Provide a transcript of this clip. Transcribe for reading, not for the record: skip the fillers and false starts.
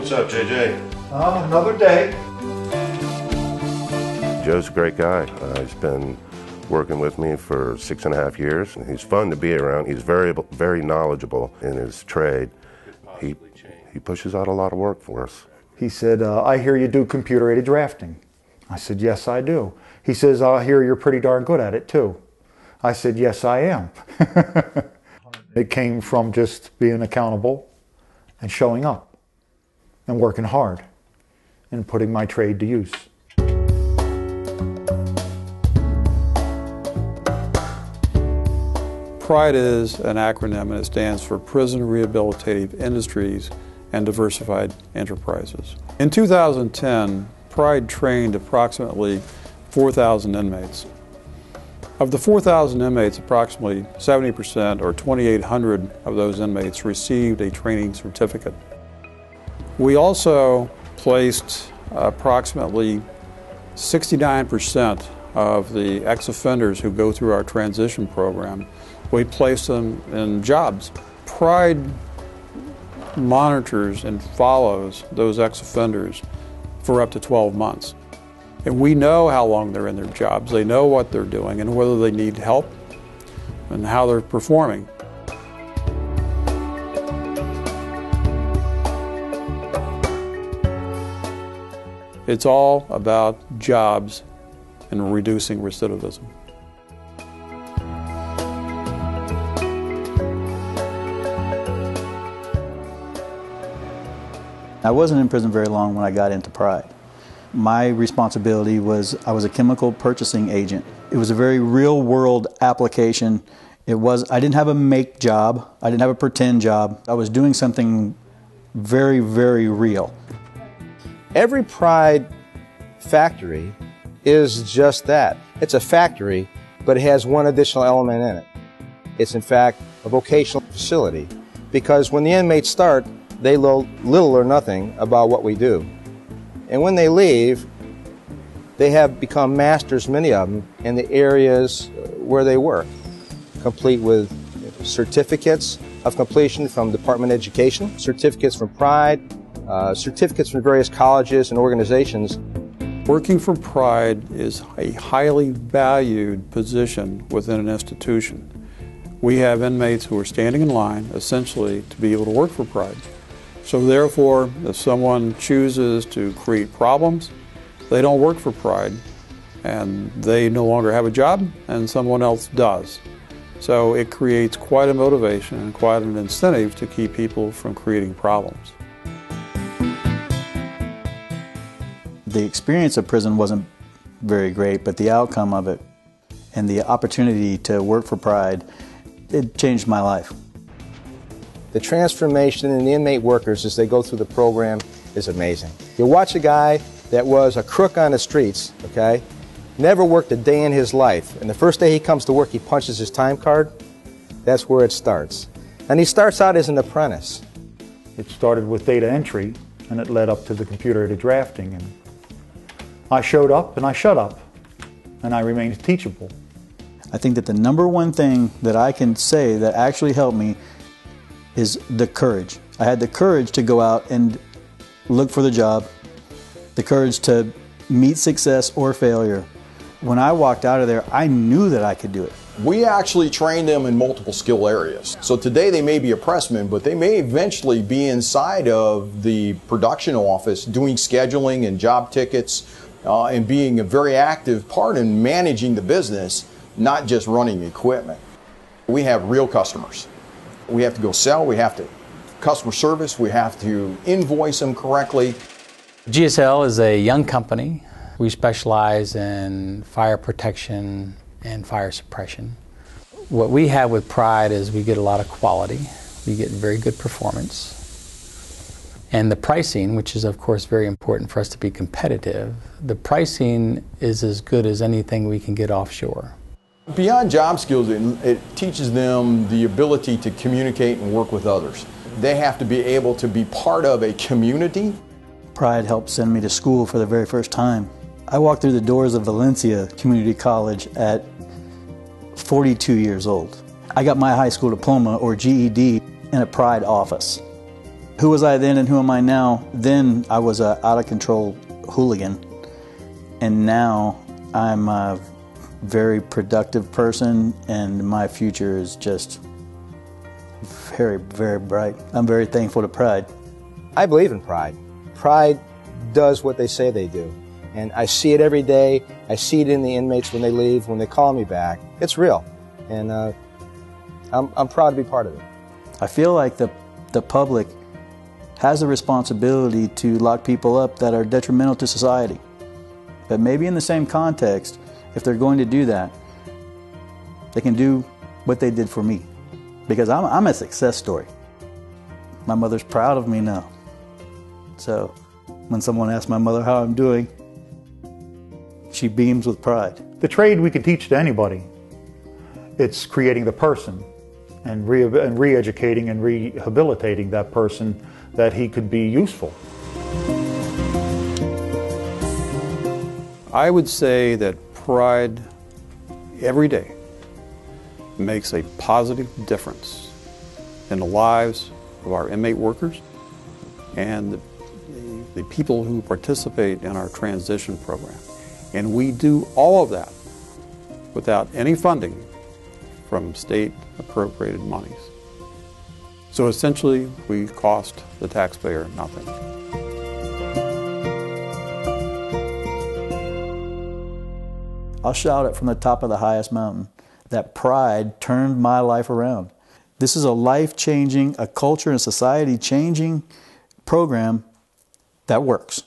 What's up, JJ? Another day. Joe's a great guy. He's been working with me for 6.5 years. He's fun to be around. He's very knowledgeable in his trade. He pushes out a lot of work for us. He said, I hear you do computer-aided drafting. I said, yes, I do. He says, I hear you're pretty darn good at it, too. I said, yes, I am. It came from just being accountable and showing up and working hard and putting my trade to use. PRIDE is an acronym, and it stands for Prison Rehabilitative Industries and Diversified Enterprises. In 2010, PRIDE trained approximately 4,000 inmates. Of the 4,000 inmates, approximately 70% or 2,800 of those inmates received a training certificate. We also placed approximately 69% of the ex-offenders who go through our transition program. We place them in jobs. PRIDE monitors and follows those ex-offenders for up to 12 months. And we know how long they're in their jobs. They know what they're doing and whether they need help and how they're performing. It's all about jobs and reducing recidivism. I wasn't in prison very long when I got into PRIDE. My responsibility was I was a chemical purchasing agent. It was a very real-world application. I didn't have a make job. I didn't have a pretend job. I was doing something very, very real. Every PRIDE factory is just that. It's a factory, but it has one additional element in it. It's in fact a vocational facility, because when the inmates start, they know little or nothing about what we do. And when they leave, they have become masters, many of them, in the areas where they work, complete with certificates of completion from Department of Education, certificates from PRIDE, certificates from various colleges and organizations. Working for PRIDE is a highly valued position within an institution. We have inmates who are standing in line, essentially, to be able to work for PRIDE. So therefore, if someone chooses to create problems, they don't work for PRIDE, and they no longer have a job, and someone else does. So it creates quite a motivation and quite an incentive to keep people from creating problems. The experience of prison wasn't very great, but the outcome of it and the opportunity to work for PRIDE, it changed my life. The transformation in the inmate workers as they go through the program is amazing. You watch a guy that was a crook on the streets, okay, never worked a day in his life, and the first day he comes to work he punches his time card. That's where it starts. And he starts out as an apprentice. It started with data entry, and it led up to the computer-aided drafting. And I showed up, and I shut up, and I remained teachable. I think that the number one thing that I can say that actually helped me is the courage. I had the courage to go out and look for the job, the courage to meet success or failure. When I walked out of there, I knew that I could do it. We actually train them in multiple skill areas. So today they may be a pressman, but they may eventually be inside of the production office doing scheduling and job tickets and being a very active part in managing the business, not just running equipment. We have real customers. We have to go sell, we have to customer service, we have to invoice them correctly. GSL is a young company. We specialize in fire protection and fire suppression. What we have with PRIDE is we get a lot of quality, we get very good performance, and the pricing, which is of course very important for us to be competitive, the pricing is as good as anything we can get offshore. Beyond job skills, it teaches them the ability to communicate and work with others. They have to be able to be part of a community. PRIDE helped send me to school for the very first time. I walked through the doors of Valencia Community College at 42 years old. I got my high school diploma, or GED, in a PRIDE office. Who was I then and who am I now? Then I was an out-of-control hooligan, and now I'm a very productive person, and my future is just very, very bright. I'm very thankful to Pride. I believe in Pride. Pride does what they say they do. And I see it every day. I see it in the inmates when they leave, when they call me back. It's real. And I'm proud to be part of it. I feel like the public has a responsibility to lock people up that are detrimental to society. But maybe in the same context, if they're going to do that, they can do what they did for me. Because I'm a success story. My mother's proud of me now. So when someone asks my mother how I'm doing, she beams with pride. The trade we can teach to anybody. It's creating the person and re-educating and rehabilitating that person that he could be useful. I would say that Pride every day makes a positive difference in the lives of our inmate workers and the people who participate in our transition program. And we do all of that without any funding from state appropriated monies. So essentially, we cost the taxpayer nothing. I'll shout it from the top of the highest mountain that Pride turned my life around. This is a life-changing, a culture and society-changing program that works.